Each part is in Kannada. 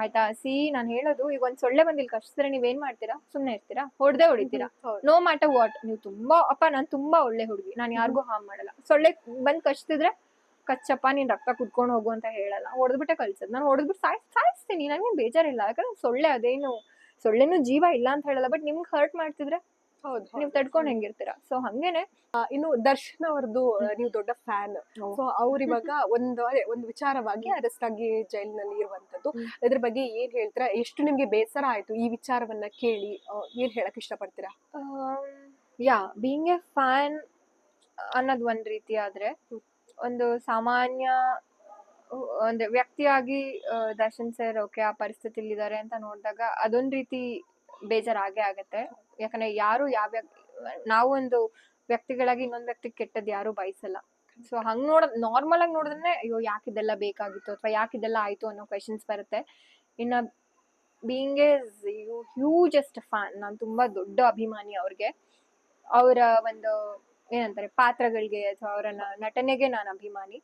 ಆಯ್ತಾ. ನಾನ್ ಹೇಳೋದು, ಈಗ ಒಂದ್ ಸೊಳ್ಳೆ ಬಂದ್ ಇಲ್ಲಿ ಕಚ್ಚಿದ್ರೆ ನೀವೇನ್ ಮಾಡ್ತೀರಾ? ಸುಮ್ನೆ ಇರ್ತೀರಾ? ಹೊಡ್ತೀರಾ. ಹೌದು. No matter what. ನೀವು ತುಂಬಾ ನಾನ್ ತುಂಬಾ ಒಳ್ಳೆ ಹುಡುಗಿ, ನಾನ್ ಯಾರಿಗೂ ಹಾರ್ಮ್ ಮಾಡಲ್ಲ. ಸೊಳ್ಳೆ ಬಂದ್ ಕಚ್ತಿದ್ರೆ ಕಚ್ಚಪ್ಪ, ನೀನ್ ರಕ್ತ ಕುಡ್ಕೊಂಡ್ ಹೋಗು ಅಂತ ಹೇಳಲ್ಲ, ಹೊಡೆದ್ಬಿಟ್ಟೆ ಕಳ್ಸದ್. ನಾನು ಹೊಡೆದ್ಬಿಟ್ಟು ಸಾಯಿಸ್ತೀನಿ, ನನ್ಗೇನ್ ಬೇಜಾರಿಲ್ಲ. ಯಾಕಂದ್ರೆ ಸೊಳ್ಳೆ ಅದೇನು, ಸೊಳ್ಳೆನೂ ಜೀವ ಇಲ್ಲ ಅಂತ ಹೇಳಲ್ಲ, ಬಟ್ ನಿಮ್ಗೆ ಹರ್ಟ್ ಮಾಡ್ತಿದ್ರೆ ಹೌದು ನೀವ್ ತಡ್ಕೊಂಡ್ ಹೆಂಗಿರ್ತೀರಾ? ಸೊ ಹಂಗೇನೆ. ಇನ್ನು ದರ್ಶನ್ ಅವ್ರದ್ದು ನೀವು ದೊಡ್ಡ ಫ್ಯಾನ್. ಸೊ ಅವ್ರ ಇವಾಗ ಒಂದು ವಿಚಾರವಾಗಿ ಅರೆಸ್ಟ್ ಆಗಿ ಜೈಲಿನಲ್ಲಿ ಇರುವಂತದ್ದು. ಇದ್ರ ಬಗ್ಗೆ ಏನ್ ಹೇಳ್ತೀರಾ? ಎಷ್ಟು ನಿಮ್ಗೆ ಬೇಸರ ಆಯ್ತು ಈ ವಿಚಾರವನ್ನ ಕೇಳಿ? ಏನ್ ಹೇಳಕ್ ಇಷ್ಟಪಡ್ತೀರಾ? ಯಾ, ಬೀಯಿಂಗ್ ಎ ಫ್ಯಾನ್ ಅನ್ನೋದು ಒಂದ್ ರೀತಿ ಆದ್ರೆ, ಒಂದು ಸಾಮಾನ್ಯ ಒಂದು ವ್ಯಕ್ತಿಯಾಗಿ ದರ್ಶನ್ ಸರ್ ಓಕೆ ಆ ಪರಿಸ್ಥಿತಿಲಿ ಇದಾರೆ ಅಂತ ನೋಡಿದಾಗ ಅದೊಂದ್ ರೀತಿ ಬೇಜಾರಾಗೇ ಆಗತ್ತೆ. ಯಾಕಂದ್ರೆ ಯಾರು ನಾವು ಒಂದು ವ್ಯಕ್ತಿಗಳಾಗಿ ಇನ್ನೊಂದ್ ವ್ಯಕ್ತಿ ಕೆಟ್ಟದ್ ಯಾರು ಬಯಸಲ್ಲ. ಸೊ ಹಂಗ್ ನಾರ್ಮಲ್ ಆಗಿ ನೋಡಿದ್ರೆ ಅಯ್ಯೋ ಯಾಕಿದೆಲ್ಲ ಬೇಕಾಗಿತ್ತು ಅಥವಾ ಯಾಕಿದೆಲ್ಲ ಆಯ್ತು ಅನ್ನೋ ಕ್ವೆಶನ್ಸ್ ಬರುತ್ತೆ. ಇನ್ನ ಬೀಯಿಂಗ್ ಎ ಹ್ಯೂಜೆಸ್ಟ್ ಫ್ಯಾನ್, ನಾನು ತುಂಬಾ ದೊಡ್ಡ ಅಭಿಮಾನಿ ಅವ್ರಿಗೆ. ಅವರ ಒಂದು ಏನಂತಾರೆ ಪಾತ್ರಗಳಿಗೆ ಅಥವಾ ಅವರ ನಟನೆಗೆ ನಾನು ಅಭಿಮಾನಿ.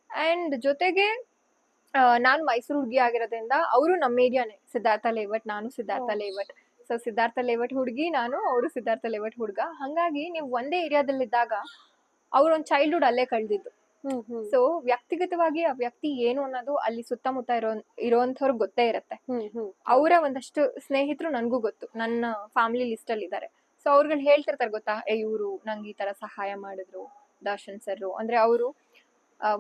ಅಂಡ್ ಜೊತೆಗೆ ನಾನು ಮೈಸೂರು ಹುಡುಗಿ ಆಗಿರೋದ್ರಿಂದ ಅವರು ನಮ್ಮ ಏರಿಯಾನೇ, ಸಿದ್ಧಾರ್ಥ ಲೇವಟ್, ನಾನು Siddhartha layout. So Siddhartha layout ಹುಡುಗಿ ನಾನು, ಅವರು ಸಿದ್ಧಾರ್ಥ ಲೇವಟ್ ಹುಡುಗ. ಹಂಗಾಗಿ ನೀವು ಒಂದೇ ಏರಿಯಾದಲ್ಲಿದ್ದಾಗ ಅವ್ರ ಒಂದು ಚೈಲ್ಡ್ಹುಡ್ ಅಲ್ಲೇ ಕಳೆದಿದ್ದು. ಸೊ ವ್ಯಕ್ತಿಗತವಾಗಿ ಆ ವ್ಯಕ್ತಿ ಏನು ಅನ್ನೋದು ಅಲ್ಲಿ ಸುತ್ತಮುತ್ತ ಇರೋಂಥವ್ರಿಗೆ ಗೊತ್ತೇ ಇರುತ್ತೆ. ಅವರ ಒಂದಷ್ಟು ಸ್ನೇಹಿತರು ನನ್ಗೂ ಗೊತ್ತು, ನನ್ನ ಫ್ಯಾಮಿಲಿ ಲಿಸ್ಟ್ ಅಲ್ಲಿ ಇದ್ದಾರೆ. ಸೊ ಅವ್ರುಗಳು ಹೇಳ್ತಿರ್ತಾರೆ ಗೊತ್ತಾ, ಇವರು ನಂಗೆ ಈ ತರ ಸಹಾಯ ಮಾಡಿದ್ರು ದರ್ಶನ್ ಸರ್. ಅಂದ್ರೆ ಅವರು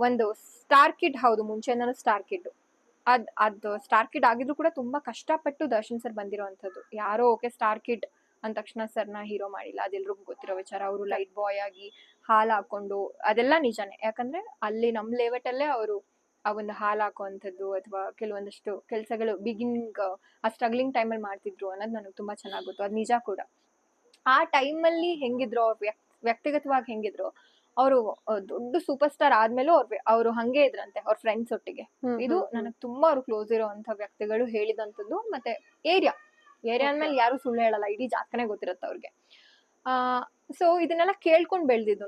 ಒಂದು ಸ್ಟಾರ್ ಕಿಡ್, ಹೌದು ಮುಂಚೆಯಿಂದನೂ ಸ್ಟಾರ್ ಕಿಡ್. ಅದು ಸ್ಟಾರ್ ಕಿಡ್ ಆಗಿದ್ರು ಕೂಡ ತುಂಬಾ ಕಷ್ಟಪಟ್ಟು ದರ್ಶನ್ ಸರ್ ಬಂದಿರೋಂಥದ್ದು. ಯಾರೋ ಓಕೆ ಸ್ಟಾರ್ ಕಿಡ್ ಅಂದ ತಕ್ಷಣ ಸರ್ನ ಹೀರೋ ಮಾಡಿಲ್ಲ, ಅದೆಲ್ರಿಗೂ ಗೊತ್ತಿರೋ ವಿಚಾರ. ಅವರು ಲೈಟ್ ಬಾಯ್ ಆಗಿ ಹಾಲು ಹಾಕೊಂಡು ಅದೆಲ್ಲ ನಿಜಾನೇ. ಯಾಕಂದ್ರೆ ಅಲ್ಲಿ ನಮ್ ಲೇವಟಲ್ಲೇ ಅವರು ಆ ಒಂದು ಹಾಲು ಹಾಕುವಂಥದ್ದು ಅಥವಾ ಕೆಲವೊಂದಷ್ಟು ಕೆಲಸಗಳು ಬಿಗಿನಿಂಗ್ ಆ ಸ್ಟ್ರಗ್ಲಿಂಗ್ ಟೈಮಲ್ಲಿ ಮಾಡ್ತಿದ್ರು ಅನ್ನೋದು ನನಗೆ ತುಂಬಾ ಚೆನ್ನಾಗಿ ಗೊತ್ತು. ಅದು ನಿಜ ಕೂಡ. ಆ ಟೈಮಲ್ಲಿ ಹೆಂಗಿದ್ರು ಅವ್ರು, ವ್ಯಕ್ತಿಗತವಾಗಿ ಹೆಂಗಿದ್ರು ಅವರು, ದೊಡ್ಡ ಸೂಪರ್ ಸ್ಟಾರ್ ಆದ್ಮೇಲೂ ಅವ್ರು ಹಂಗೆ ಇದ್ರಂತೆ ಅವ್ರ ಫ್ರೆಂಡ್ಸ್ ಒಟ್ಟಿಗೆ. ಇದು ನನಗೆ ತುಂಬಾ ಅವ್ರು ಕ್ಲೋಸ್ ಇರೋಂಥ ವ್ಯಕ್ತಿಗಳು ಹೇಳಿದಂಥದ್ದು. ಮತ್ತೆ ಏರಿಯಾ ಅಂದ್ಮೇಲೆ ಯಾರು ಸುಳ್ಳು ಹೇಳಲ್ಲ, ಇಡೀ ಜಾತಕನೇ ಗೊತ್ತಿರುತ್ತೆ ಅವ್ರಿಗೆ. ಸೊ ಇದನ್ನೆಲ್ಲ ಕೇಳ್ಕೊಂಡ್ ಬೆಳ್ದಿದ್ದು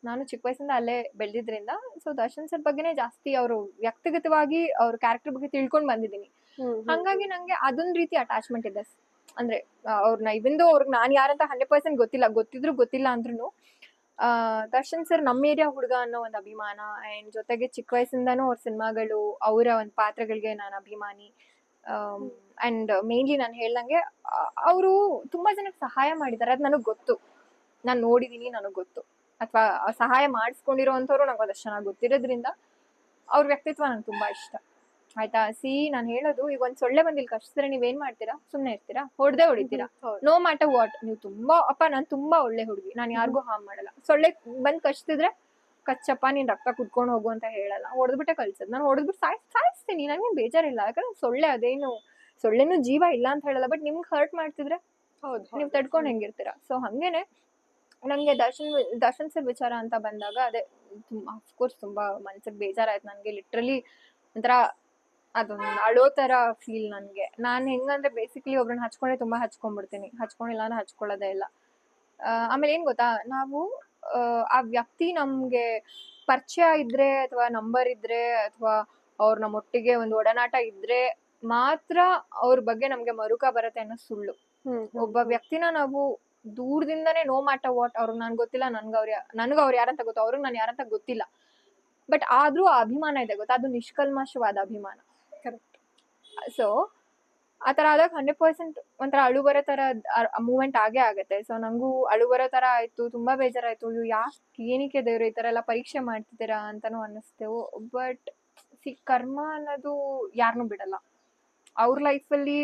ನಾನು ಚಿಕ್ಕ ವಯಸ್ಸಿಂದ ಅಲ್ಲೇ ಬೆಳ್ದಿದ್ರಿಂದ. ಸೊ ದರ್ಶನ್ ಸರ್ ಬಗ್ಗೆನೇ ಜಾಸ್ತಿ ಅವರು ವ್ಯಕ್ತಿಗತವಾಗಿ ಅವ್ರ ಕ್ಯಾರೆಕ್ಟರ್ ಬಗ್ಗೆ ತಿಳ್ಕೊಂಡ್ ಬಂದಿದ್ದೀನಿ. ಹಂಗಾಗಿ ನಂಗೆ ಅದೊಂದ್ ರೀತಿ ಅಟ್ಯಾಚ್ಮೆಂಟ್ ಇದೆ. ಅಂದ್ರೆ ಅವ್ರನ್ನ ಇವಿಂದು ಅವ್ರಿಗೆ ನಾನ್ ಯಾರಂತ 100% ಗೊತ್ತಿಲ್ಲ ಅಂದ್ರೂ ದರ್ಶನ್ ಸರ್ ನಮ್ಮ ಏರಿಯಾ ಹುಡುಗ ಅನ್ನೋ ಒಂದು ಅಭಿಮಾನ. ಅಂಡ್ ಜೊತೆಗೆ ಚಿಕ್ಕ ವಯಸ್ಸಿಂದಾನು ಅವ್ರ ಸಿನಿಮಾಗಳು, ಅವರ ಒಂದು ಪಾತ್ರಗಳಿಗೆ ನಾನು ಅಭಿಮಾನಿ. ಅಂಡ್ ಮೇನ್ಲಿ ನಾನು ಹೇಳ್ದಂಗೆ ಅವರು ತುಂಬಾ ಜನಕ್ಕೆ ಸಹಾಯ ಮಾಡಿದ್ದಾರೆ, ಅದು ನನಗ್ ಗೊತ್ತು, ನಾನು ನೋಡಿದೀನಿ, ನನಗ್ ಗೊತ್ತು. ಅಥವಾ ಸಹಾಯ ಮಾಡಿಸ್ಕೊಂಡಿರೋಂಥವ್ರು ನಂಗೆ ಅದಷ್ಟು ಚೆನ್ನಾಗಿ ಗೊತ್ತಿರೋದ್ರಿಂದ ಅವ್ರ ವ್ಯಕ್ತಿತ್ವ ನಂಗೆ ತುಂಬಾ ಇಷ್ಟ. ಆಯ್ತಾ. ನಾನು ಹೇಳೋದು, ಈಗ ಒಂದ್ ಸೊಳ್ಳೆ ಬಂದ್ ಇಲ್ಲಿ ಕಚ್ಚಿದ್ರೆ ನೀವೇನ್ ಮಾಡ್ತೀರಾ? ಸುಮ್ನೆ ಇರ್ತೀರಾ? ಹೊಡಿತೀರಾ. No matter what. ನೀವು ತುಂಬಾ ನಾನ್ ತುಂಬಾ ಒಳ್ಳೆ ಹುಡುಗಿ, ನಾನ್ ಯಾರಿಗೂ ಹಾರ್ಮ್ ಮಾಡಲ್ಲ. ಸೊಳ್ಳೆ ಬಂದ್ ಕಚ್ತಿದ್ರೆ ಕಚ್ಚಪ್ಪ, ನೀನ್ ರಕ್ತ ಕುಡ್ಕೊಂಡ್ ಹೋಗು ಅಂತ ಹೇಳಲ್ಲ, ಹೊಡೆದ್ಬಿಟ್ಟೆ ಕಳ್ಸದ್. ನಾನು ಹೊಡೆದ್ಬಿಟ್ಟು ಸಾಯಿಸ್ತೀನಿ, ನನ್ಗೇನ್ ಬೇಜಾರಿಲ್ಲ. ಯಾಕಂದ್ರೆ ಸೊಳ್ಳೆ ಅದೇನು, ಸೊಳ್ಳೆನೂ ಜೀವ ಇಲ್ಲ ಅಂತ ಹೇಳಲ್ಲ, ಬಟ್ ನಿಮ್ಗೆ ಹರ್ಟ್ ಮಾಡ್ತಿದ್ರೆ ನೀವ್ ತಡ್ಕೊಂಡ್ ಹೆಂಗಿರ್ತೀರಾ? ಸೊ ಹಂಗೇನೆ ನಂಗೆ ದರ್ಶನ್ ಸರ್ ವಿಚಾರ ಅಂತ ಬಂದಾಗ ಅದೇ ಅಫ್ಕೋರ್ಸ್ ತುಂಬಾ ಮನ್ಸಿಗೆ ಬೇಜಾರಾಯ್ತು ನನ್ಗೆ. ಲಿಟ್ರಲಿ ಒಂಥರ ಅದೊಂದು ಅಳೋ ತರ ಫೀಲ್ ನನ್ಗೆ. ನಾನ್ ಹೆಂಗಂದ್ರೆ ಬೇಸಿಕಲಿ ಒಬ್ರನ್ನ ಹಚ್ಕೊಂಡ್ರೆ ತುಂಬಾ ಹಚ್ಕೊಂಡ್ಬಿಡ್ತೀನಿ, ಹಚ್ಕೊಂಡಿಲ್ಲ ಅಂದ್ರೆ ಹಚ್ಕೊಳ್ಳೋದೇ ಇಲ್ಲ. ಆಮೇಲೆ ಏನ್ ಗೊತ್ತಾ, ನಾವು ಆ ವ್ಯಕ್ತಿ ನಮ್ಗೆ ಪರಿಚಯ ಇದ್ರೆ ಅಥವಾ ನಂಬರ್ ಇದ್ರೆ ಅಥವಾ ಅವ್ರ ನಮ್ಮೊಟ್ಟಿಗೆ ಒಂದು ಒಡನಾಟ ಇದ್ರೆ ಮಾತ್ರ ಅವ್ರ ಬಗ್ಗೆ ನಮ್ಗೆ ಮರುಕ ಬರುತ್ತೆ ಅನ್ನೋ ಸುಳ್ಳು. ಒಬ್ಬ ವ್ಯಕ್ತಿನ ನಾವು ದೂರದಿಂದಾನೇ ನೋ ಮ್ಯಾಟರ್ ವಾಟ್, ಅವ್ರಿಗೆ ನನ್ಗೆ ಗೊತ್ತಿಲ್ಲ, ನನ್ಗ ಅವ್ರು ಯಾರಂತ ಗೊತ್ತು, ಅವ್ರಿಗೆ ನಾನು ಯಾರಂತ ಗೊತ್ತಿಲ್ಲ, ಬಟ್ ಆದ್ರೂ ಆ ಅಭಿಮಾನ ಇದೆ ಗೊತ್ತಾ, ಅದು ನಿಷ್ಕಲ್ಮಶವಾದ ಅಭಿಮಾನ. ಕರೆಕ್ಟ್. ಸೊ ಆತರ ಆದಾಗ 100% ಒಂಥರ ಅಳು ಬರೋ ತರ ಮೂಮೆಂಟ್ ಆಗೇ ಆಗತ್ತೆ. ಸೊ ನಂಗೂ ಅಳು ಬರೋ ತರ ಆಯ್ತು, ತುಂಬಾ ಬೇಜಾರಾಯ್ತು. ಏನಕ್ಕೆ ದೇವ್ರು ಈ ತರ ಎಲ್ಲ ಪರೀಕ್ಷೆ ಮಾಡ್ತಿದ್ದೀರಾ ಅಂತಾನು ಅನ್ನಿಸ್ತೇವು. ಬಟ್ ಕರ್ಮ ಅನ್ನೋದು ಯಾರನ್ನೂ ಬಿಡಲ್ಲ. ಅವ್ರ ಲೈಫಲ್ಲಿ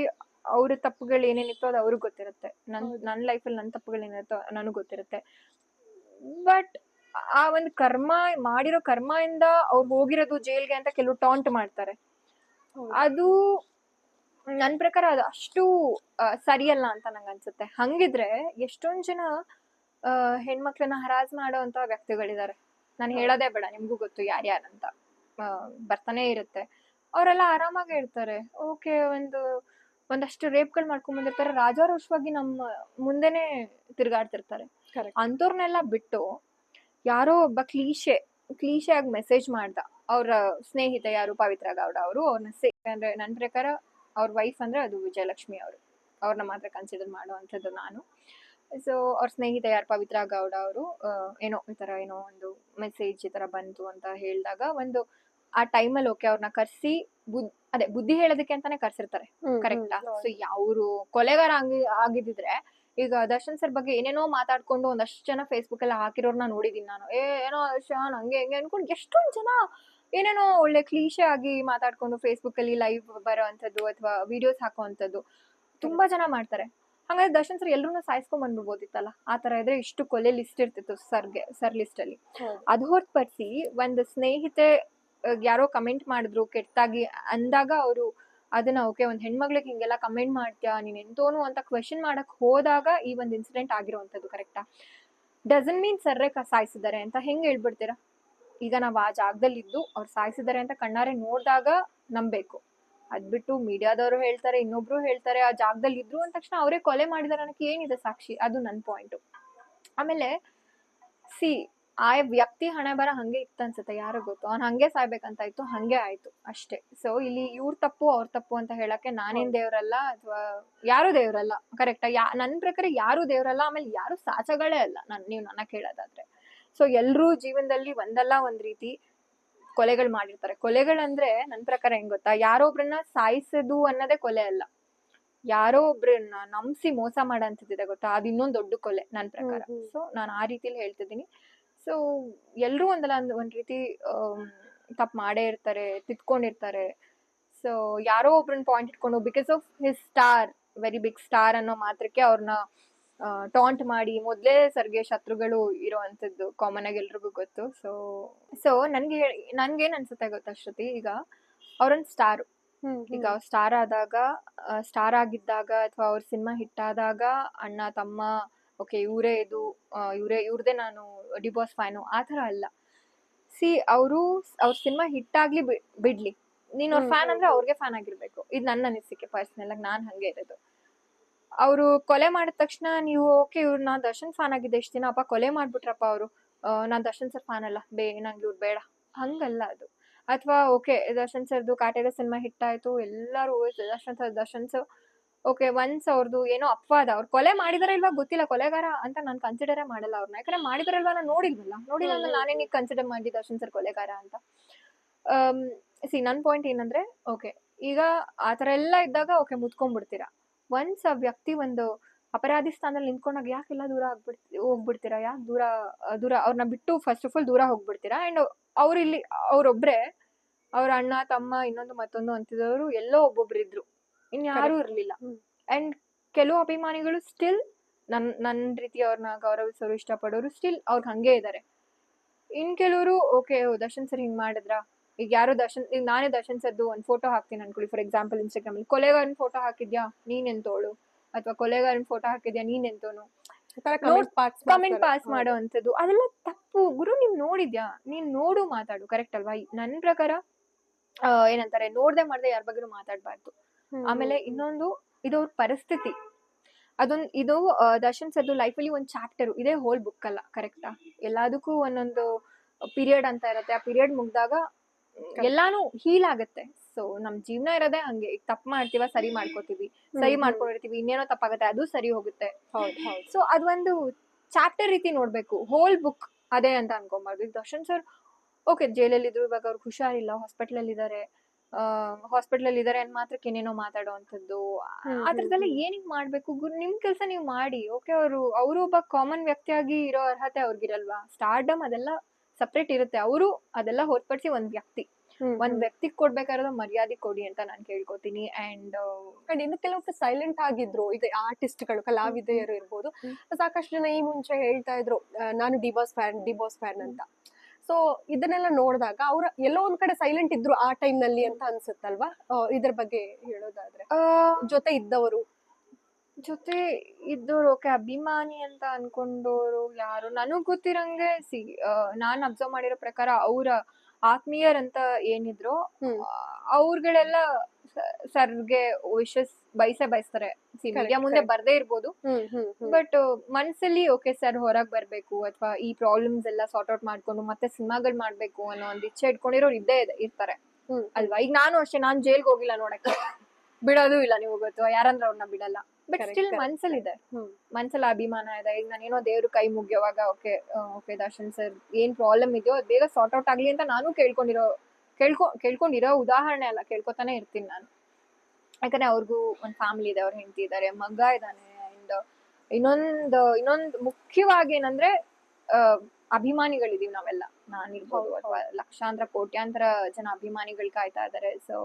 ಅವ್ರ ತಪ್ಪುಗಳು ಏನೇನಿತ್ತು ಅದು ಅವ್ರಿಗೆ ಗೊತ್ತಿರುತ್ತೆ. ನನ್ನ ಲೈಫಲ್ಲಿ ನನ್ನ ತಪ್ಪುಗಳು ಏನಿರುತ್ತೋ ನನಗೆ ಗೊತ್ತಿರುತ್ತೆ. ಬಟ್ ಆ ಒಂದು ಮಾಡಿರೋ ಕರ್ಮದಿಂದ ಅವ್ರು ಹೋಗಿರೋದು ಜೈಲ್ಗೆ ಅಂತ ಕೆಲವು ಟಾಂಟ್ ಮಾಡ್ತಾರೆ. ಅದು ನನ್ ಪ್ರಕಾರ ಅದು ಅಷ್ಟು ಸರಿಯಲ್ಲ ಅಂತ ನಂಗೆ ಅನ್ಸುತ್ತೆ. ಹಂಗಿದ್ರೆ ಎಷ್ಟೊಂದ್ ಜನ ಹೆಣ್ಮಕ್ಳನ್ನ ಹರಾಜ್ ಮಾಡೋ ಅಂತ ವ್ಯಕ್ತಿಗಳಿದ್ದಾರೆ. ನಾನು ಹೇಳೋದೇ ಬೇಡ, ನಿಮ್ಗೂ ಗೊತ್ತು ಯಾರ್ಯಾರಂತ. ಬರ್ತಾನೆ ಇರುತ್ತೆ. ಅವರೆಲ್ಲ ಆರಾಮಾಗಿ ಇರ್ತಾರೆ. ಓಕೆ, ಒಂದಷ್ಟು ರೇಪ್ಗಳು ಮಾಡ್ಕೊಂಡ್ ಬಂದಿರ್ತಾರೆ, ರಾಜಾರೋಷವಾಗಿ ನಮ್ಮ ಮುಂದೆನೆ ತಿರ್ಗಾಡ್ತಿರ್ತಾರೆ. ಅಂತವ್ರನ್ನೆಲ್ಲ ಬಿಟ್ಟು ಯಾರೋ ಒಬ್ಬ ಕ್ಲೀಶೆ ಆಗಿ ಮೆಸೇಜ್ ಮಾಡ್ದ ಅವ್ರ ಸ್ನೇಹಿತೆ ಯಾರು, ಪವಿತ್ರ ಗೌಡ ಅವರು, ಅವ್ರನ್ನ ಅಂದ್ರೆ ನನ್ ಪ್ರಕಾರ ಅವ್ರ ವೈಫ್ ಅಂದ್ರೆ ಅದು ವಿಜಯಲಕ್ಷ್ಮಿ ಅವರು, ಅವ್ರನ್ನ ಮಾತ್ರ ಕನ್ಸಿಡರ್ ಮಾಡುವಂಥದ್ದು ನಾನು. ಸೊ ಅವ್ರ ಸ್ನೇಹಿತೆ ಯಾರು ಪವಿತ್ರ ಗೌಡ ಅವರು ಏನೋ ಈ ತರ ಏನೋ ಒಂದು ಮೆಸೇಜ್ ಈ ತರ ಬಂತು ಅಂತ ಹೇಳಿದಾಗ ಒಂದು ಆ ಟೈಮಲ್ಲಿ ಓಕೆ ಅವ್ರನ್ನ ಕರ್ಸಿ ಅದೇ ಬುದ್ಧಿ ಹೇಳೋದಕ್ಕೆ ಅಂತಾನೆ ಕರ್ಸಿರ್ತಾರೆ, ಕರೆಕ್ಟಾ? ಸೊ ಅವರು ಕೊಲೆಗಾರ ಆಗಿದ್ರೆ ಈಗ ದರ್ಶನ್ ಸರ್ ಬಗ್ಗೆ ಏನೇನೋ ಮಾತಾಡ್ಕೊಂಡು ಒಂದಷ್ಟು ಜನ ಫೇಸ್ಬುಕ್ ಎಲ್ಲ ಹಾಕಿರೋರ್ನ ನೋಡಿದೀನಿ ನಾನು. ಏನೋ ದರ್ಶನ್ ಹಂಗೆ ಹೆಂಗೆ ಅನ್ಕೊಂಡು ಎಷ್ಟೊಂದ್ ಜನ ಏನೇನೋ ಒಳ್ಳೆ ಕ್ಲೀಶೆ ಆಗಿ ಮಾತಾಡ್ಕೊಂಡು ಫೇಸ್ಬುಕ್ ಅಲ್ಲಿ ಲೈವ್ ಬರೋ ಅಂತದ್ದು ಅಥವಾ ವಿಡಿಯೋಸ್ ಹಾಕುವಂಥದ್ದು ತುಂಬಾ ಜನ ಮಾಡ್ತಾರೆ. ಹಾಗಾದ್ರೆ ದರ್ಶನ್ ಸರ್ ಎಲ್ರು ಸಾಯಿಸ್ಕೊಂಡ್ ಬಂದ್ಬಿಡ್ಬೋದಿತ್ತಲ್ಲ, ಆ ತರ ಇದ್ರೆ ಇಷ್ಟು ಕೊಲೆ ಲಿಸ್ಟ್ ಇರ್ತಿತ್ತು ಸರ್ ಲಿಸ್ಟ್ ಅಲ್ಲಿ. ಅದು ಹೊರತುಪಡಿಸಿ ಒಂದು ಸ್ನೇಹಿತೆ ಯಾರೋ ಕಮೆಂಟ್ ಮಾಡಿದ್ರು ಕೆಟ್ಟಾಗಿ ಅಂದಾಗ ಅವರು ಅದನ್ನ ಓಕೆ ಒಂದ್ ಹೆಣ್ಮಗ್ಳಿಗೆ ಹಿಂಗೆಲ್ಲ ಕಮೆಂಟ್ ಮಾಡ್ತೀಯಾ ನೀನ್ ಎಂತೋನು ಅಂತ ಕ್ವೆಶನ್ ಮಾಡಕ್ ಹೋದಾಗ ಈ ಒಂದ್ ಇನ್ಸಿಡೆಂಟ್ ಆಗಿರೋಂಥದ್ದು, ಕರೆಕ್ಟಾ? ಡಸನ್ ಮೀನ್ ಸರ್ರೆ ಸಾಯಿಸಿದ್ದಾರೆ ಅಂತ ಹೆಂಗ್ ಹೇಳ್ಬಿಡ್ತೀರಾ? ಈಗ ನಾವ್ ಆ ಜಾಗದಲ್ಲಿ ಇದ್ದು ಅವ್ರು ಸಾಯಿಸಿದ್ದಾರೆ ಅಂತ ಕಣ್ಣಾರೆ ನೋಡಿದಾಗ ನಂಬೇಕು. ಅದ್ಬಿಟ್ಟು ಮೀಡಿಯಾದವರು ಹೇಳ್ತಾರೆ, ಇನ್ನೊಬ್ರು ಹೇಳ್ತಾರೆ, ಆ ಜಾಗದಲ್ಲಿ ಇದ್ರು ಅಂದ ತಕ್ಷಣ ಅವರೇ ಕೊಲೆ ಮಾಡಿದಾರೆ ಅನ್ನಕ್ಕೆ ಏನಿದೆ ಸಾಕ್ಷಿ? ಅದು ನನ್ ಪಾಯಿಂಟ್. ಆಮೇಲೆ ಆ ವ್ಯಕ್ತಿ ಹಣೆ ಬರ ಹಂಗೆ ಇತ್ತು ಅನ್ಸುತ್ತೆ, ಯಾರು ಗೊತ್ತು, ಅವ್ನ್ ಹಂಗೆ ಸಾಯ್ಬೇಕಂತ ಇತ್ತು, ಹಂಗೆ ಆಯ್ತು ಅಷ್ಟೇ. ಸೊ ಇಲ್ಲಿ ಇವ್ರ ತಪ್ಪು ಅವ್ರ ತಪ್ಪು ಅಂತ ಹೇಳಕ್ಕೆ ನಾನೇನ್ ದೇವ್ರಲ್ಲ ಅಥವಾ ಯಾರು ದೇವ್ರಲ್ಲ, ಕರೆಕ್ಟಾ? ನನ್ ಪ್ರಕಾರ ಯಾರು ದೇವ್ರಲ್ಲ, ಆಮೇಲೆ ಯಾರು ಸಾಚಗಳೇ ಅಲ್ಲ ನೀವ್ ನನ್ನ ಕೇಳೋದಾದ್ರೆ. ಸೊ ಎಲ್ರೂ ಜೀವನದಲ್ಲಿ ಒಂದಲ್ಲ ಒಂದ್ ರೀತಿ ಕೊಲೆಗಳು ಮಾಡಿರ್ತಾರೆ. ಕೊಲೆಗಳಂದ್ರೆ ನನ್ ಪ್ರಕಾರ ಹೆಂಗ್ ಗೊತ್ತಾ, ಯಾರೋ ಒಬ್ರನ್ನ ಸಾಯಿಸೋದು ಅನ್ನೋದೇ ಕೊಲೆ ಅಲ್ಲ, ಯಾರೋ ಒಬ್ರನ್ನ ನಂಬಿಸಿ ಮೋಸ ಮಾಡಂತಿದೆ ಗೊತ್ತಾ, ಅದು ಇನ್ನೊಂದ್ ದೊಡ್ಡ ಕೊಲೆ ನನ್ ಪ್ರಕಾರ. ಸೊ ನಾನು ಆ ರೀತಿಲಿ ಹೇಳ್ತಿದ್ದೀನಿ. ಸೊ ಎಲ್ರೂ ಒಂದಲ್ಲ ಒಂದ್ ರೀತಿ ತಪ್ಪು ಮಾಡೇ ಇರ್ತಾರೆ, ತಿದ್ಕೊಂಡಿರ್ತಾರೆ. ಸೊ ಯಾರೋ ಒಬ್ರನ್ನ ಪಾಯಿಂಟ್ ಇಟ್ಕೊಂಡು because of his star, very big star ಅನ್ನೋ ಮಾತ್ರಕ್ಕೆ ಅವ್ರನ್ನ ಟಾಂಟ್ ಮಾಡಿ ಮೊದ್ಲೇ ಸರ್ಗೆ ಶತ್ರುಗಳು ಇರೋವಂಥದ್ದು ಕಾಮನ್ ಆಗಿ ಎಲ್ರಿಗೂ ಗೊತ್ತು. ಸೊ ನನ್ಗೇನ್ ಅನ್ಸುತ್ತೆ ಗೊತ್ತಾ ಶ್ರುತಿ, ಈಗ ಅವ್ರೊಂದ್ ಸ್ಟಾರ್, ಈಗ ಸ್ಟಾರ್ ಆಗಿದ್ದಾಗ ಅಥವಾ ಅವ್ರ ಸಿನಿಮಾ ಹಿಟ್ ಆದಾಗ ಅಣ್ಣ ತಮ್ಮ ಓಕೆ ಇವ್ರದೇ ನಾನು ಡಿಬಾಸ್ ಫ್ಯಾನು ಆ ತರ ಅಲ್ಲ. ಅವ್ರ ಸಿನಿಮಾ ಹಿಟ್ ಆಗ್ಲಿ ಬಿಡ್ಲಿ, ನೀನ್ ಅವ್ರ ಫ್ಯಾನ್ ಅಂದ್ರೆ ಅವ್ರಿಗೆ ಫ್ಯಾನ್ ಆಗಿರ್ಬೇಕು. ಇದು ನನ್ನ ಅನಿಸಿಕೆ, ಪರ್ಸನಲ್ ಆಗಿ ನಾನ್ ಹಂಗೆ ಇರೋದು. ಅವ್ರು ಕೊಲೆ ಮಾಡಿದ ತಕ್ಷಣ ನೀವು ಓಕೆ ಇವ್ರನ್ನ ದರ್ಶನ್ ಫ್ಯಾನ್ ಆಗಿದ್ದೆ ಇಷ್ಟ ದಿನ, ಅಪ್ಪ ಕೊಲೆ ಮಾಡ್ಬಿಟ್ರಪ್ಪ ಅವರು, ನಾನ್ ದರ್ಶನ್ ಸರ್ ಫ್ಯಾನ್ ಅಲ್ಲ, ನಂಗೆ ಇವ್ರು ಬೇಡ, ಹಂಗಲ್ಲ ಅದು. ಅಥವಾ ಓಕೆ ದರ್ಶನ್ ಸರ್ದು ಕಾಟೇರ ಸಿನಿಮಾ ಹಿಟ್ ಆಯ್ತು, ಎಲ್ಲರೂ ದರ್ಶನ್ ಸರ್ ಓಕೆ ಒನ್ಸ್ ಅವ್ರದ್ದು ಏನೋ ಅಪವಾದ, ಅವ್ರು ಕೊಲೆ ಮಾಡಿದಾರ ಇಲ್ವಾ ಗೊತ್ತಿಲ್ಲ, ಕೊಲೆಗಾರ ಅಂತ ನಾನು ಕನ್ಸಿಡರೇ ಮಾಡಲ್ಲ ಅವ್ರನ್ನ, ಯಾಕಂದ್ರೆ ಮಾಡಿದಾರಲ್ವಾ ನಾನು ನೋಡಿಲ್ಲ ನಾನೇನಿಗೆ ಕನ್ಸಿಡರ್ ಮಾಡಿ ದರ್ಶನ್ ಸರ್ ಕೊಲೆಗಾರ ಅಂತ. ನನ್ ಪಾಯಿಂಟ್ ಏನಂದ್ರೆ ಓಕೆ ಈಗ ಆತರ ಎಲ್ಲ ಇದ್ದಾಗ ಓಕೆ ಮುತ್ಕೊಂಡ್ಬಿಡ್ತೀರಾ. ಒನ್ಸ್ ಆ ವ್ಯಕ್ತಿ ಒಂದು ಅಪರಾಧಿ ಸ್ಥಾನದಲ್ಲಿ ನಿಂತ್ಕೊಂಡಾಗ ಯಾಕೆಲ್ಲ ದೂರ ಹೋಗ್ಬಿಡ್ತೀರಾ? ಯಾಕೆ ದೂರ ಅವ್ರನ್ನ ಬಿಟ್ಟು ಫಸ್ಟ್ ಆಫ್ ಆಲ್ ದೂರ ಹೋಗ್ಬಿಡ್ತೀರಾ? ಅಂಡ್ ಅವ್ರೊಬ್ರೆ, ಅವ್ರ ಅಣ್ಣ ತಮ್ಮ ಇನ್ನೊಂದು ಮತ್ತೊಂದು ಅಂತಿದವರು ಎಲ್ಲೋ ಒಬ್ಬೊಬ್ರು ಇದ್ರು, ಇನ್ಯಾರೂ ಇರ್ಲಿಲ್ಲ. ಅಂಡ್ ಕೆಲವು ಅಭಿಮಾನಿಗಳು ಸ್ಟಿಲ್ ನನ್ ರೀತಿ ಅವ್ರನ್ನ ಗೌರವಿಸೋರು, ಇಷ್ಟಪಡೋರು ಸ್ಟಿಲ್ ಅವ್ರಿಗೆ ಹಂಗೆ ಇದಾರೆ. ಇನ್ ಕೆಲವರು ಓಕೆ ದರ್ಶನ್ ಸರ್ ಹಿಂಗ್ ಮಾಡಿದ್ರ, ಈಗ ಯಾರೋ ಈಗ ನಾನೇ ದರ್ಶನ್ ಸರ್ದು ಒಂದ್ ಫೋಟೋ ಹಾಕ್ತೀನಿ ಅನ್ಕೊಳ್ಳಿ, ಫಾರ್ ಎಕ್ಸಾಂಪಲ್ ಇನ್ಸ್ಟಾಗ್ರಾಮ್ ಅಲ್ಲಿ, ಕೊಲೆಗಾರನ್ ಫೋಟೋ ಹಾಕಿದ್ಯಾ ನೀನ್ ಎಂತೋಳು, ಅಥವಾ ಕೊಲೆಗಾರನ್ ಫೋಟೋ ಹಾಕಿದ್ಯಾ ನೀನ್ ಎಂತೋನು ಕಮೆಂಟ್ ಪಾಸ್ ಮಾಡೋ ಅಂತದ್ದು, ಅದೆಲ್ಲ ತಪ್ಪು ಗುರು. ನೀನ್ ನೋಡಿದ್ಯಾ, ನೀನ್ ನೋಡು ಮಾತಾಡು, ಕರೆಕ್ಟ್ ಅಲ್ವಾ? ನನ್ ಪ್ರಕಾರ ಏನಂತಾರೆ, ನೋಡ್ದೆ ಮಾಡ್ದೆ ಯಾರ ಬಗ್ಗೆ ಮಾತಾಡ್ಬಾರ್ದು. ಆಮೇಲೆ ಇನ್ನೊಂದು, ಇದು ಅವ್ರ ಪರಿಸ್ಥಿತಿ, ಇದು ದರ್ಶನ್ ಸರ್ದು ಲೈಫಲ್ಲಿ ಒಂದ್ ಚಾಪ್ಟರ್, ಇದೇ ಹೋಲ್ ಬುಕ್ ಅಲ್ಲ, ಕರೆಕ್ಟಾ? ಎಲ್ಲದಕ್ಕೂ ಒಂದೊಂದು ಪೀರಿಯಡ್ ಅಂತ ಇರತ್ತೆ, ಆ ಪೀರಿಯಡ್ ಮುಗ್ದಾಗ ಎಲ್ಲಾನು ಹೀಲ್ ಆಗತ್ತೆ. ಸೊ ನಮ್ ಜೀವನ ಇರೋದೇ ಹಂಗೆ, ಈಗ ತಪ್ಪು ಮಾಡ್ತೀವ ಸರಿ ಮಾಡ್ಕೊಂಡಿರ್ತೀವಿ, ಇನ್ನೇನೋ ತಪ್ಪಾಗತ್ತೆ, ಅದು ಸರಿ ಹೋಗುತ್ತೆ. ಸೊ ಅದೊಂದು ಚಾಪ್ಟರ್ ರೀತಿ ನೋಡ್ಬೇಕು, ಹೋಲ್ ಬುಕ್ ಅದೇ ಅಂತ ಅನ್ಕೊಂಬಾರ್ದು. ಈಗ ದರ್ಶನ್ ಸರ್ ಓಕೆ ಜೈಲಲ್ಲಿ ಇದ್ರು, ಇವಾಗ ಅವ್ರಿಗೆ ಹುಷಾರಿಲ್ಲ, ಹಾಸ್ಪಿಟಲ್ ಅಲ್ಲಿ ಇದಾರೆ ಅನ್ ಮಾತ್ರಕ್ಕೆ ಏನೇನೋ ಮಾತಾಡೋವಂಥದ್ದು, ಅದ್ರದ್ದೆಲ್ಲ ಏನಿಗ್ ಮಾಡ್ಬೇಕು ಗುರು? ನಿಮ್ ಕೆಲ್ಸ ನೀವ್ ಮಾಡಿ. ಓಕೆ ಅವರು ಒಬ್ಬ ಕಾಮನ್ ವ್ಯಕ್ತಿಯಾಗಿ ಇರೋ ಅರ್ಹತೆ ಅವ್ರಿಗಿರಲ್ವಾ? ಸ್ಟಾರ್ಡಮ್ ಅದೆಲ್ಲ ಸಪ್ರೇಟ್ ಇರುತ್ತೆ, ಅವರು ಅದೆಲ್ಲ ಹೊರತುಪಡಿಸಿ ಒಂದ್ ವ್ಯಕ್ತಿ ಕೊಡ್ಬೇಕಾದ್ರೆ ಮರ್ಯಾದೆ ಕೊಡಿ ಅಂತ ನಾನ್ ಕೇಳ್ಕೊತೀನಿ. ಅಂಡ್ ಇನ್ನು ಕೆಲವೊಬ್ರು ಸೈಲೆಂಟ್ ಆಗಿದ್ರು, ಈಗ ಆರ್ಟಿಸ್ಟ್ ಗಳು, ಕಲಾವಿದೆಯರು ಇರ್ಬೋದು, ಸಾಕಷ್ಟು ಜನ ಈ ಮುಂಚೆ ಹೇಳ್ತಾ ಇದ್ರು ನಾನು ಡಿಬಾಸ್ ಫ್ಯಾನ್ ಅಂತ. ಸೊ ಇದನ್ನೆಲ್ಲ ನೋಡಿದಾಗ ಅವ್ರ ಎಲ್ಲೋ ಒಂದ್ ಕಡೆ ಸೈಲೆಂಟ್ ಇದ್ರು ಆ ಟೈಮ್ ನಲ್ಲಿ ಅಂತ ಅನ್ಸುತ್ತಲ್ವಾ? ಇದ್ರ ಬಗ್ಗೆ ಹೇಳೋದಾದ್ರೆ, ಜೊತೆ ಇದ್ದವ್ರು ಓಕೆ ಅಭಿಮಾನಿ ಅಂತ ಅನ್ಕೊಂಡವ್ರು ಯಾರು ನನಗ್ ಗೊತ್ತಿರಂಗೆ, ನಾನ್ ಅಬ್ಸರ್ವ್ ಮಾಡಿರೋ ಪ್ರಕಾರ ಅವ್ರ ಆತ್ಮೀಯರಂತ ಏನಿದ್ರು ಅವ್ರಗಳೆಲ್ಲ ಸರ್ಗೆ ವಿಶಸ್ ಬಯಸ್ತಾರೆ. ಮೀಡಿಯಾ ಮುಂದೆ ಬರ್ದೇ ಇರ್ಬೋದು, ಬಟ್ ಮನ್ಸಲ್ಲಿ ಓಕೆ ಸರ್ ಹೊರಗ್ ಬರ್ಬೇಕು ಅಥವಾ ಈ ಪ್ರಾಬ್ಲಮ್ಸ್ ಎಲ್ಲ ಸಾರ್ಟ್ ಔಟ್ ಮಾಡ್ಕೊಂಡು ಮತ್ತೆ ಸಿನಿಮಾಗಳು ಮಾಡ್ಬೇಕು ಅನ್ನೋ ಒಂದ್ ಇಚ್ಛೆ ಇಟ್ಕೊಂಡಿರೋರು ಇದ್ದೇ ಇರ್ತಾರೆ ಅಲ್ವಾ? ಈಗ ನಾನು ಅಷ್ಟೇ, ನಾನ್ ಜೈಲ್ಗೆ ಹೋಗಿಲ್ಲ ನೋಡಕ್ಕೆ, ಬಿಡೋದು ಇಲ್ಲ, ನೀವು ಗೊತ್ತು ಯಾರಂದ್ರೆ ಅವ್ರನ್ನ ಬಿಡಲ್ಲ. But Correct, still correct. ಮನ್ಸಲ್ಲಿದೆ, ಹ್ಮ್ ಮನ್ಸಲ್ಲಿ ಅಭಿಮಾನ ಇದೆ. ಈಗ ನಾನೇನೋ ದೇವ್ರ ಕೈ ಮುಗಿಯೋವಾಗ ಓಕೆ ಓಕೆ ದರ್ಶನ್ ಸರ್ ಏನ್ ಪ್ರಾಬ್ಲಮ್ ಇದೆಯೋ ಅದು ಬೇಗ ಸಾರ್ಟ್ ಔಟ್ ಆಗ್ಲಿ ಅಂತ ನಾನು ಕೇಳ್ಕೊಂಡಿರೋ ಉದಾಹರಣೆ ಅಲ್ಲ, ಕೇಳ್ಕೊತಾನೆ ಇರ್ತೀನಿ ನಾನು. ಯಾಕಂದ್ರೆ ಅವ್ರಿಗೂ ಒಂದ್ ಫ್ಯಾಮಿಲಿ ಇದೆ, ಅವ್ರ ಹೆಂಡತಿ ಇದಾರೆ, ಮಗ ಇದ್ದಾನೆ. ಅಂಡ್ ಇನ್ನೊಂದು ಮುಖ್ಯವಾಗಿ ಏನಂದ್ರೆ ಅಭಿಮಾನಿಗಳಿದೀವಿ ನಾವೆಲ್ಲ, ನಾನಿರ್ಬೋದು ಅಥವಾ ಲಕ್ಷಾಂತರ ಕೋಟ್ಯಾಂತರ ಜನ ಅಭಿಮಾನಿಗಳು ಕಾಯ್ತಾ ಇದಾರೆ. ಸೊ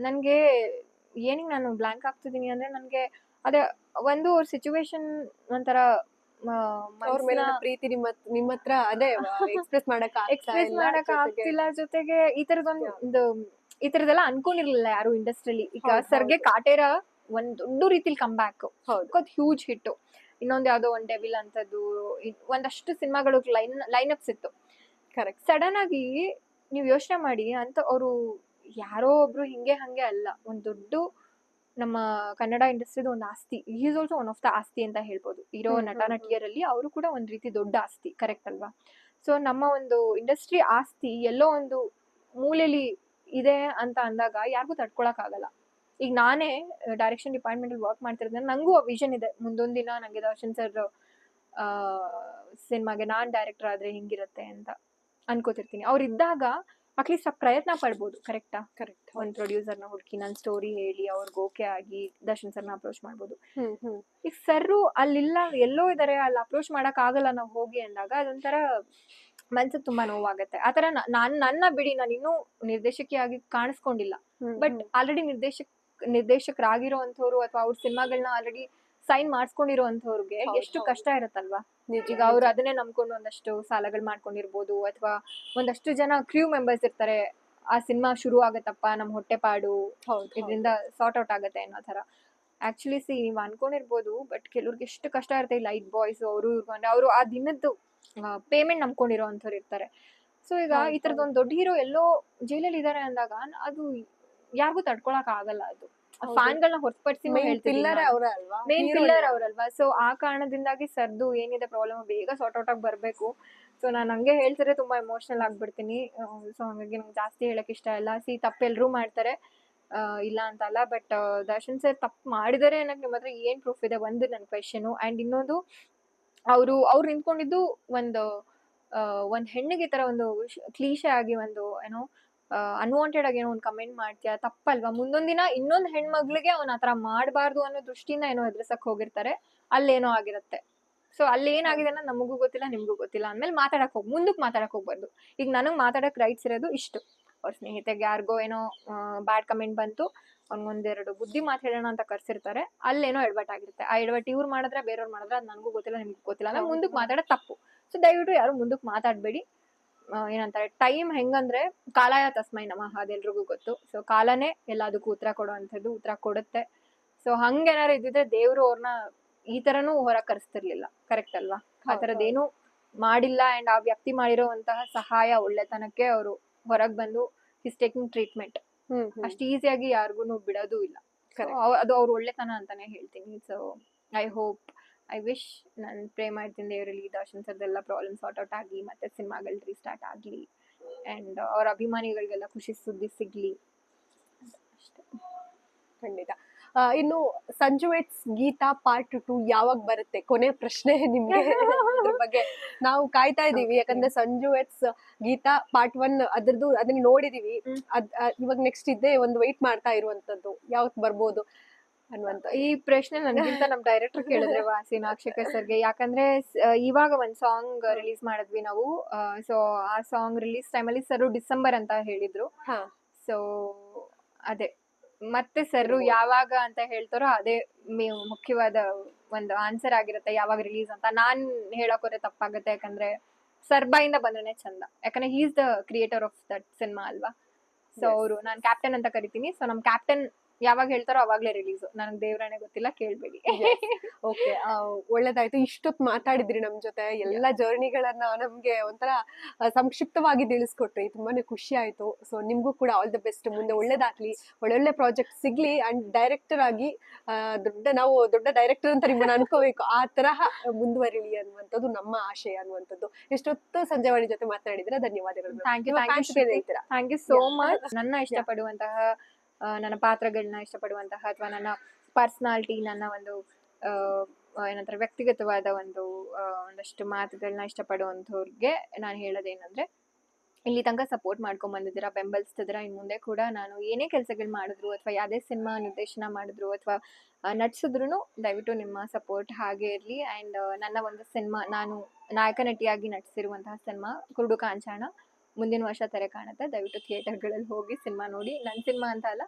ನನ್ಗೆ ಏನಿಗೆ ನಾನು ಬ್ಲಾಂಕ್ ಆಗ್ತಿದೀನಿ ಅಂದ್ರೆ, ನನ್ಗೆ ಅದೇ ಒಂದು ಸಿಚುವೇಶನ್ ಒಂಥರ ಅವ್ರ ಮೇಲೆ ಪ್ರೀತಿ ನಿಮ್ಮ ಹತ್ರ ಅದೇ ಎಕ್ಸ್ಪ್ರೆಸ್ ಮಾಡಕ್ ಆಗ್ತಿಲ್ಲ. ಜೊತೆಗೆ ಈ ತರದೆಲ್ಲ ಅನ್ಕೊಂಡಿರ್ಲಿಲ್ಲ ಯಾರು ಇಂಡಸ್ಟ್ರಿಲಿ. ಈಗ ಸರ್ಗೆ ಕಾಟೇರ ಒಂದ್ ದೊಡ್ಡ ರೀತಿಲಿ ಕಮ್ ಬ್ಯಾಕ್, ಹ್ಯೂಜ್ ಹಿಟ್. ಇನ್ನೊಂದ್ ಯಾವ್ದೋ ಒಂದ್ ಡೆವಿಲ್ ಅಂತದ್ದು, ಒಂದಷ್ಟು ಸಿನಿಮಾಗಳು ಲೈನ್ ಅಪ್ಸ್ ಇತ್ತು. ಕರೆಕ್ಟ್. ಸಡನ್ ಆಗಿ ನೀವ್ ಯೋಚನೆ ಮಾಡಿ ಅಂತ ಅವರು ಯಾರೋ ಒಬ್ರು ಹಿಂಗೆ ಹಂಗೆ ಅಲ್ಲ, ಒಂದ್ ದೊಡ್ಡ ನಮ್ಮ ಕನ್ನಡ ಇಂಡಸ್ಟ್ರಿದು ಒಂದು ಆಸ್ತಿ. Is also one of the ಆಸ್ತಿ ಅಂತ ಹೇಳ್ಬೋದು. ಇರೋ ನಟ ನಟಿಯರಲ್ಲಿ ಅವರು ಕೂಡ ಒಂದ್ ರೀತಿ ದೊಡ್ಡ ಆಸ್ತಿ, ಕರೆಕ್ಟ್ ಅಲ್ವಾ? ಸೊ ನಮ್ಮ ಒಂದು ಇಂಡಸ್ಟ್ರಿ ಆಸ್ತಿ ಎಲ್ಲೋ ಒಂದು ಮೂಲೆಯಲ್ಲಿ ಇದೆ ಅಂತ ಅಂದಾಗ ಯಾರಿಗೂ ತಡ್ಕೊಳಕ್ ಆಗಲ್ಲ. ಈಗ ನಾನೇ ಡೈರೆಕ್ಷನ್ ಡಿಪಾರ್ಟ್ಮೆಂಟ್ ಅಲ್ಲಿ ವರ್ಕ್ ಮಾಡ್ತಿರೋದ್ರೆ ನಂಗೂ ವಿಷನ್ ಇದೆ, ಮುಂದೊಂದ್ ದಿನ ನಂಗೆ ದರ್ಶನ್ ಸರ್ ಸಿನಿಮಾಗೆ ನಾನ್ ಡೈರೆಕ್ಟರ್ ಆದ್ರೆ ಹಿಂಗಿರತ್ತೆ ಅಂತ ಅನ್ಕೋತಿರ್ತೀನಿ. ಅವ್ರು ಇದ್ದಾಗ ಅಟ್ಲೀಸ್ಟ್ ಆ ಪ್ರಯತ್ನ ಪಡ್ಬೋದು. ಕರೆಕ್ಟಾ? ಕರೆಕ್ಟ್. ಒಂದ್ ಪ್ರೊಡ್ಯೂಸರ್ನ ಹುಡುಕಿ ನನ್ ಸ್ಟೋರಿ ಹೇಳಿ ಅವ್ರಿಗೆ ಓಕೆ ಆಗಿ ದರ್ಶನ್ ಸರ್ನ ಅಪ್ರೋಚ್ ಮಾಡ್ಬೋದು. ಈಗ ಸರ್ರು ಅಲ್ಲಿಲ್ಲ, ಎಲ್ಲೋ ಇದಾರೆ, ಅಲ್ಲಿ ಅಪ್ರೋಚ್ ಮಾಡಕ್ ಆಗಲ್ಲ ನಾವು ಹೋಗಿ ಅಂದಾಗ ಅದೊಂಥರ ಮನ್ಸಿಗೆ ತುಂಬಾ ನೋವಾಗತ್ತೆ. ಆತರ ನನ್ನ ಬಿಡಿ, ನಾನು ಇನ್ನೂ ನಿರ್ದೇಶಕಿಯಾಗಿ ಕಾಣಿಸ್ಕೊಂಡಿಲ್ಲ, ಬಟ್ ಆಲ್ರೆಡಿ ನಿರ್ದೇಶಕರಾಗಿರೋ ಅಂಥವ್ರು ಅಥವಾ ಅವ್ರ ಸಿನಿಮಾಗಳನ್ನ ಆಲ್ರೆಡಿ ಸೈನ್ ಮಾಡಿಸ್ಕೊಂಡಿರೋಂಥವ್ರಿಗೆ ಎಷ್ಟು ಕಷ್ಟ ಇರತ್ತಲ್ವಾ. ಈಗ ಅವ್ರು ಅದನ್ನೇ ನಂಬ್ಕೊಂಡು ಒಂದಷ್ಟು ಸಾಲಗಳು ಮಾಡ್ಕೊಂಡಿರ್ಬೋದು, ಅಥವಾ ಒಂದಷ್ಟು ಜನ ಕ್ರ್ಯೂ ಮೆಂಬರ್ಸ್ ಇರ್ತಾರೆ, ಆ ಸಿನಿಮಾ ಶುರು ಆಗತ್ತಪ್ಪ ನಮ್ ಹೊಟ್ಟೆಪಾಡು ಇದರಿಂದ ಸಾರ್ಟ್ ಔಟ್ ಆಗತ್ತೆ ಅನ್ನೋ ತರ. ಆಕ್ಚುಲಿ ನೀವ್ ಅನ್ಕೊಂಡಿರ್ಬೋದು, ಬಟ್ ಕೆಲವ್ರಿಗೆ ಎಷ್ಟು ಕಷ್ಟ ಇರುತ್ತೆ. ಲೈಟ್ ಬಾಯ್ಸ್ ಅವರು ಇರ್ಕೊಂಡ್ರೆ ಅವರು ಆ ದಿನದ್ದು ಪೇಮೆಂಟ್ ನಂಬ್ಕೊಂಡಿರೋ ಅಂಥವ್ರು ಇರ್ತಾರೆ. ಸೊ ಈಗ ಈ ತರದ್ ಒಂದ್ ದೊಡ್ಡ ಹೀರೋ ಎಲ್ಲೋ ಜೈಲಲ್ಲಿ ಇದಾರೆ ಅಂದಾಗ ಅದು ಯಾರಿಗೂ ತಡ್ಕೊಳಕ್ ಆಗಲ್ಲ. ಅದು ಫ್ಯಾನ್ಗಳನ್ನ ಹೊರತುಪಡಿಸಿ ಮೇನ್ ಪಿಲ್ಲರ್ ಅವ್ರಲ್ವಾ. ಸೊ ಆ ಕಾರಣದಿಂದಾಗಿ ಸರ್ದು ಏನಿದೆ ಪ್ರಾಬ್ಲಮ್ ಬೇಗ ಸಾರ್ಟ್ ಔಟ್ ಆಗಿ ಬರ್ಬೇಕು. ಸೊ ನಾನು ಹಂಗೆ ಹೇಳ್ತಾರೆ ತುಂಬಾ ಎಮೋಷನಲ್ ಆಗ್ಬಿಡ್ತೀನಿ. ಸೊ ಹಂಗಾಗಿ ನಂಗೆ ಜಾಸ್ತಿ ಹೇಳಕ್ ಇಷ್ಟ ಇಲ್ಲ. ತಪ್ಪು ಎಲ್ರೂ ಮಾಡ್ತಾರೆ, ಇಲ್ಲ ಅಂತ ಅಲ್ಲ, ಬಟ್ ದರ್ಶನ್ ಸರ್ ತಪ್ಪು ಮಾಡಿದಾರೆ ಅನ್ನಕ್ ನಿಮ್ಮ ಹತ್ರ ಏನ್ ಪ್ರೂಫ್ ಇದೆ? ಒಂದು ನನ್ನ ಕ್ವೆಶನ್. ಅಂಡ್ ಇನ್ನೊಂದು, ಅವ್ರು ನಿಂತ್ಕೊಂಡಿದ್ದು ಒಂದ್ ಹೆಣ್ಣಿಗೆ ಈ ತರ ಒಂದು ಕ್ಲೀಶೆ ಆಗಿ ಒಂದು ಏನೋ ಅನ್ವಾಂಟೆಡ್ ಆಗಿ ಏನೋ ಒಂದು ಕಮೆಂಟ್ ಮಾಡ್ತೀಯಾ, ತಪ್ಪಲ್ವಾ? ಮುಂದೊಂದ್ ದಿನ ಇನ್ನೊಂದ್ ಹೆಣ್ಮಗ್ಳಿಗೆ ಅವ್ನ ಆತರ ಮಾಡ್ಬಾರ್ದು ಅನ್ನೋ ದೃಷ್ಟಿಯಿಂದ ಏನೋ ಎದುರ್ಸಕ್ ಹೋಗಿರ್ತಾರೆ, ಅಲ್ಲೇನೋ ಆಗಿರತ್ತೆ. ಸೊ ಅಲ್ಲಿ ಏನಾಗಿದೆ ಅನ್ನೋದು ನಮಗೂ ಗೊತ್ತಿಲ್ಲ, ನಿಮ್ಗೂ ಗೊತ್ತಿಲ್ಲ ಅಂದ್ಮೇಲೆ ಮುಂದಕ್ಕೆ ಮಾತಾಡಕ್ ಹೋಗ್ಬಾರ್ದು. ಈಗ ನನಗ್ ಮಾತಾಡಕ್ ರೈಟ್ಸ್ ಇರೋದು ಇಷ್ಟು. ಅವ್ರ ಸ್ನೇಹಿತೆಗೆ ಯಾರಿಗೋ ಏನೋ ಬ್ಯಾಡ್ ಕಮೆಂಟ್ ಬಂತು, ಅವ್ನಿಗೊಂದೆರಡು ಬುದ್ಧಿ ಮಾತು ಹೇಳೋಣ ಅಂತ ಕರ್ಸಿರ್ತಾರೆ, ಅಲ್ಲೇನೋ ಎಡವಟ್ ಆಗಿರುತ್ತೆ. ಆ ಎಡವಟ್ ಇವ್ರು ಮಾಡಿದ್ರೆ ಬೇರೆಯವ್ರು ಮಾಡಿದ್ರೆ ಅದು ನನಗೂ ಗೊತ್ತಿಲ್ಲ, ನಿಮ್ಗೂ ಗೊತ್ತಿಲ್ಲ ಅಂದ್ರೆ ಮುಂದಕ್ಕೆ ಮಾತಾಡೋದು ತಪ್ಪು. ಸೊ ದಯವಿಟ್ಟು ಯಾರು ಮುಂದಕ್ಕೆ ಮಾತಾಡ್ಬೇಡಿ. ಏನಂತಾರೆ, ಟೈಮ್ ಹೆಂಗಂದ್ರೆ ಕಾಲಾಯ ತಸ್ಮೈ ನಮಃ, ಅದೆಲ್ರಿಗೂ ಗೊತ್ತು. ಸೊ ಕಾಲನೇ ಎಲ್ಲದಕ್ಕೂ ಉತ್ತರ ಕೊಡುವಂಥದ್ದು, ಉತ್ತರ ಕೊಡುತ್ತೆ. ಸೊ ಹಂಗೇನಾರು ಇದ್ದಿದ್ರೆ ದೇವ್ರು ಅವ್ರನ್ನ ಈ ತರನೂ ಹೊರಗೆ ಕರೆಸ್ತಿರ್ಲಿಲ್ಲ, ಕರೆಕ್ಟ್ ಅಲ್ವಾ? ಆ ತರದ್ದೇನು ಮಾಡಿಲ್ಲ. ಅಂಡ್ ಆ ವ್ಯಕ್ತಿ ಮಾಡಿರೋಂತಹ ಸಹಾಯ ಒಳ್ಳೆತನಕ್ಕೆ ಅವರು ಹೊರಗೆ ಬಂದು ಹಿಸ್ ಟೇಕಿಂಗ್ ಟ್ರೀಟ್ಮೆಂಟ್ ಅಷ್ಟು ಈಸಿಯಾಗಿ ಯಾರಿಗೂ ಬಿಡೋದು ಇಲ್ಲ. ಅದು ಅವ್ರ ಒಳ್ಳೆತನ ಅಂತಾನೆ ಹೇಳ್ತೀನಿ. ಸೊ ಐ ವಿಶ್, ನಾನು ಪ್ರೇ ಮಾಡ್ತೀನಿ ದೇವರಲ್ಲಿ ದರ್ಶನ್ ಸರ್ದೆಲ್ಲ ಪ್ರಾಬ್ಲಮ್ ಸಾರ್ಟ್ ಔಟ್ ಆಗಲಿ, ಮತ್ತೆ ಸಿನಿಮಾಗಳು ರೀಸ್ಟಾರ್ಟ್ ಆಗಲಿ, ಅಂಡ್ ಅವ್ರ ಅಭಿಮಾನಿಗಳಿಗೆಲ್ಲ ಖುಷಿ ಸುದ್ದಿ ಸಿಗ್ಲಿ ಅಷ್ಟೇ. ಖಂಡಿತ. ಇನ್ನು ಸಂಜು ವೆಟ್ಸ್ ಗೀತಾ ಪಾರ್ಟ್ 2 ಯಾವಾಗ ಬರುತ್ತೆ? ಕೊನೆ ಪ್ರಶ್ನೆ ನಿಮ್ಗೆ. ಅದ್ರ ಬಗ್ಗೆ ನಾವು ಕಾಯ್ತಾ ಇದೀವಿ, ಯಾಕಂದ್ರೆ ಸಂಜು ವೆಟ್ಸ್ ಗೀತಾ ಪಾರ್ಟ್ 1 ಅದನ್ನ ನೋಡಿದೀವಿ. ಇವಾಗ ನೆಕ್ಸ್ಟ್ ಇದ್ದೇ ಒಂದು ವೆಯ್ಟ್ ಮಾಡ್ತಾ ಇರುವಂತದ್ದು, ಯಾವತ್ ಬರ್ಬೋದು ಅನ್ನುವಂತ. ಈ ಪ್ರಶ್ನೆ ನನ್ಗಿಂತ ನಮ್ ಡೈರೆಕ್ಟರ್ ಕೇಳಿದ್ರೆ ವಾಸಿ ನಾಗಶೇಖರ್ ಸರ್ಗೆ. ಯಾಕಂದ್ರೆ ಇವಾಗ ಒಂದ್ ಸಾಂಗ್ ರಿಲೀಸ್ ಮಾಡಿದ್ವಿ ನಾವು. ಸೊ ಆ ಸಾಂಗ್ ರಿಲೀಸ್ ಟೈಮಲ್ಲಿ ಸರ್ ಡಿಸೆಂಬರ್ ಅಂತ ಹೇಳಿದ್ರು. ಸೊ ಅದೇ ಮತ್ತೆ ಸರ್ ಯಾವಾಗ ಅಂತ ಹೇಳ್ತಾರೋ ಅದೇ ಮುಖ್ಯವಾದ ಒಂದು ಆನ್ಸರ್ ಆಗಿರುತ್ತೆ, ಯಾವಾಗ ರಿಲೀಸ್ ಅಂತ. ನಾನ್ ಹೇಳಕ್ ಹೋದ್ರೆ ತಪ್ಪಾಗುತ್ತೆ, ಯಾಕಂದ್ರೆ ಸರ್ ಬಾಯಿಂದ ಬಂದ್ರೆ ಚಂದ. ಯಾಕಂದ್ರೆ he is the creator of that cinema ಅಲ್ವಾ. ಸೊ ಅವರು, ನಾನ್ ಕ್ಯಾಪ್ಟನ್ ಅಂತ ಕರಿತೀನಿ. ಸೊ ನಮ್ ಕ್ಯಾಪ್ಟನ್ ಯಾವಾಗ ಹೇಳ್ತಾರೋ ಅವಾಗ್ಲೇ ರಿಲೀಸ್. ನನಗೆ ದೇವ್ರನೇ ಗೊತ್ತಿಲ್ಲ, ಕೇಳ್ಬೇಡಿ. ಓಕೆ, ಒಳ್ಳೇದಾಯ್ತು. ಇಷ್ಟೊತ್ತು ಮಾತಾಡಿದ್ರಿ ನಮ್ ಜೊತೆ, ಎಲ್ಲಾ ಜರ್ನಿಗಳನ್ನ ನಮ್ಗೆ ಒಂಥರ ಸಂಕ್ಷಿಪ್ತವಾಗಿ ತಿಳಿಸ್ಕೊಟ್ರಿ. ತುಂಬಾನೇ ಖುಷಿ ಆಯ್ತು. ಸೊ ನಿಮ್ಗೂ ಕೂಡ ಆಲ್ ದ ಬೆಸ್ಟ್. ಮುಂದೆ ಒಳ್ಳೇದಾಗ್ಲಿ, ಒಳ್ಳೊಳ್ಳೆ ಪ್ರಾಜೆಕ್ಟ್ ಸಿಗ್ಲಿ. ಅಂಡ್ ಡೈರೆಕ್ಟರ್ ಆಗಿ ನಾವು ದೊಡ್ಡ ಡೈರೆಕ್ಟರ್ ಅಂತ ನಿಮ್ಮನ್ನ ಅನ್ಕೋಬೇಕು, ಆ ತರಹ ಮುಂದುವರಿಲಿ ಅನ್ನುವಂಥದ್ದು ನಮ್ಮ ಆಶಯ ಅನ್ನುವಂಥದ್ದು. ಎಷ್ಟೊತ್ತು ಸಂಜೆವಾಣಿ ಜೊತೆ ಮಾತನಾಡಿದ್ರೆ ಧನ್ಯವಾದಗಳು. Thank you so much. ನನ್ನ ಇಷ್ಟಪಡುವಂತಹ ನನ್ನ ಪಾತ್ರಗಳನ್ನ ಇಷ್ಟಪಡುವಂತಹ ಅಥವಾ ನನ್ನ ಪರ್ಸ್ನಾಲಿಟಿ, ನನ್ನ ಒಂದು ಏನಂತಾರೆ ವ್ಯಕ್ತಿಗತವಾದ ಒಂದಷ್ಟು ಮಾತುಗಳನ್ನ ಇಷ್ಟಪಡುವಂಥವ್ರಿಗೆ ನಾನು ಹೇಳೋದೇನಂದ್ರೆ, ಇಲ್ಲಿ ತನಕ ಸಪೋರ್ಟ್ ಮಾಡ್ಕೊಂಡ್ ಬಂದಿದ್ದೀರಾ, ಬೆಂಬಲಿಸ್ತಿದ್ದೀರಾ. ಇನ್ನು ಮುಂದೆ ಕೂಡ ನಾನು ಏನೇ ಕೆಲಸಗಳು ಮಾಡಿದ್ರು ಅಥವಾ ಯಾವುದೇ ಸಿನಿಮಾ ನಿರ್ದೇಶನ ಮಾಡಿದ್ರು ಅಥವಾ ನಟಿಸಿದ್ರು ದಯವಿಟ್ಟು ನಿಮ್ಮ ಸಪೋರ್ಟ್ ಹಾಗೆ ಇರಲಿ. ಆ್ಯಂಡ್ ನನ್ನ ಒಂದು ಸಿನಿಮಾ, ನಾನು ನಾಯಕ ನಟಿಯಾಗಿ ನಟಿಸಿರುವಂತಹ ಸಿನಿಮಾ ಕುರುಡು ಕಾಂಚಾಣ ಮುಂದಿನ ವರ್ಷ ತೆರೆ ಕಾಣುತ್ತೆ. ದಯವಿಟ್ಟು ಥಿಯೇಟರ್ಗಳಲ್ಲಿ ಹೋಗಿ ಸಿನಿಮಾ ನೋಡಿ. ನನ್ನ ಸಿನಿಮಾ ಅಂತ ಅಲ್ಲ,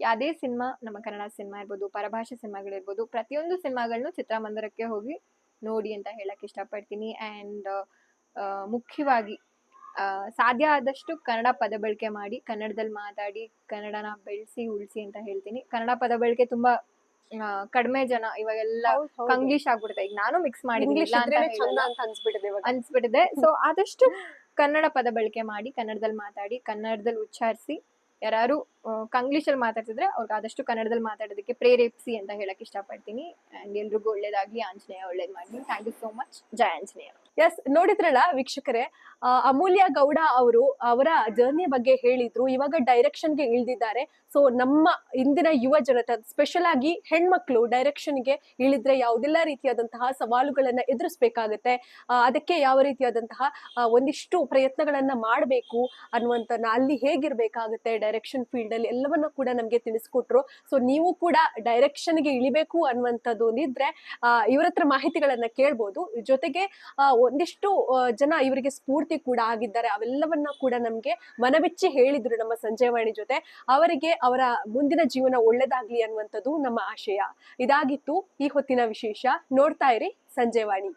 ಯಾವುದೇ ಸಿನಿಮಾ, ನಮ್ಮ ಕನ್ನಡ ಸಿನಿಮಾ ಇರ್ಬೋದು, ಪರಭಾಷೆ ಸಿನಿಮಾಗಳಿರ್ಬೋದು, ಪ್ರತಿಯೊಂದು ಸಿನಿಮಾಗಳನ್ನು ಚಿತ್ರಮಂದಿರಕ್ಕೆ ಹೋಗಿ ನೋಡಿ ಅಂತ ಹೇಳಕ್ ಇಷ್ಟಪಡ್ತೀನಿ. ಆ್ಯಂಡ್ ಮುಖ್ಯವಾಗಿ ಸಾಧ್ಯ ಆದಷ್ಟು ಕನ್ನಡ ಪದ ಬಳಕೆ ಮಾಡಿ, ಕನ್ನಡದಲ್ಲಿ ಮಾತಾಡಿ, ಕನ್ನಡನ ಬೆಳೆಸಿ ಉಳಿಸಿ ಅಂತ ಹೇಳ್ತೀನಿ. ಕನ್ನಡ ಪದ ಬಳಕೆ ತುಂಬಾ ಕಡಿಮೆ ಜನ ಇವಾಗೆಲ್ಲ ಕಂಗ್ಲೀಷ್ ಆಗ್ಬಿಡುತ್ತೆ. ಈಗ ನಾನು ಮಿಕ್ಸ್ ಮಾಡಿದ್ದೀನಿ ಅನ್ಸ್ಬಿಟ್ಟಿದೆ. ಸೊ ಆದಷ್ಟು ಕನ್ನಡ ಪದ ಬಳಕೆ ಮಾಡಿ, ಕನ್ನಡದಲ್ಲಿ ಮಾತಾಡಿ, ಕನ್ನಡದಲ್ಲಿ ಉಚ್ಚಾರಿಸಿ. ಯಾರು ಕಂಗ್ಲೀಷಲ್ಲಿ ಮಾತಾಡ್ತಿದ್ರೆ ಅವ್ರಿಗೆ ಆದಷ್ಟು ಕನ್ನಡದಲ್ಲಿ ಮಾತಾಡೋದಕ್ಕೆ ಪ್ರೇರೇಪಿಸಿ ಅಂತ ಹೇಳಕ್ ಇಷ್ಟಪಡ್ತೀನಿ. ಅಂಡ್ ಎಲ್ರಿಗೂ ಒಳ್ಳೇದಾಗ್ಲಿ, ಆಂಜನೇಯ ಒಳ್ಳೇದ್ ಮಾಡ್ಲಿ. Thank you so much. ಜಯ ಆಂಜನೇಯ. ಎಸ್, ನೋಡಿದ್ರಲ್ಲ ವೀಕ್ಷಕರೇ, ಅಮೂಲ್ಯ ಗೌಡ ಅವರು ಅವರ ಜರ್ನಿ ಬಗ್ಗೆ ಹೇಳಿದ್ರು. ಇವಾಗ ಡೈರೆಕ್ಷನ್ಗೆ ಇಳಿದಿದ್ದಾರೆ. ಸೊ ನಮ್ಮ ಇಂದಿನ ಯುವ ಜನತೆ, ಸ್ಪೆಷಲ್ ಆಗಿ ಹೆಣ್ಮಕ್ಳು ಡೈರೆಕ್ಷನ್ಗೆ ಇಳಿದ್ರೆ ಯಾವುದೆಲ್ಲ ರೀತಿಯಾದಂತಹ ಸವಾಲುಗಳನ್ನ ಎದುರಿಸ್ಬೇಕಾಗತ್ತೆ, ಅದಕ್ಕೆ ಯಾವ ರೀತಿಯಾದಂತಹ ಒಂದಿಷ್ಟು ಪ್ರಯತ್ನಗಳನ್ನ ಮಾಡಬೇಕು ಅನ್ನುವಂತ, ಅಲ್ಲಿ ಹೇಗಿರ್ಬೇಕಾಗತ್ತೆ ಡೈರೆಕ್ಷನ್ ಫೀಲ್ಡ್ ಅಲ್ಲಿ, ಎಲ್ಲವನ್ನ ಕೂಡ ನಮ್ಗೆ ತಿಳಿಸ್ಕೊಟ್ರು. ಸೊ ನೀವು ಕೂಡ ಡೈರೆಕ್ಷನ್ಗೆ ಇಳಿಬೇಕು ಅನ್ನುವಂಥದ್ದು ಒಂದಿದ್ರೆ ಇವ್ರ ಹತ್ರ ಮಾಹಿತಿಗಳನ್ನ ಕೇಳ್ಬೋದು. ಜೊತೆಗೆ ಒಂದಿಷ್ಟು ಜನ ಇವರಿಗೆ ಸ್ಫೂರ್ತಿ ಕೂಡ ಆಗಿದ್ದಾರೆ. ಅವೆಲ್ಲವನ್ನ ಕೂಡ ನಮ್ಗೆ ಮನಬಿಚ್ಚಿ ಹೇಳಿದ್ರು ನಮ್ಮ ಸಂಜಯವಾಣಿ ಜೊತೆ. ಅವರಿಗೆ ಅವರ ಮುಂದಿನ ಜೀವನ ಒಳ್ಳೇದಾಗ್ಲಿ ಅನ್ನುವಂಥದ್ದು ನಮ್ಮ ಆಶಯ. ಇದಾಗಿತ್ತು ಈ ಹೊತ್ತಿನ ವಿಶೇಷ. ನೋಡ್ತಾ ಇರಿ ಸಂಜಯವಾಣಿ.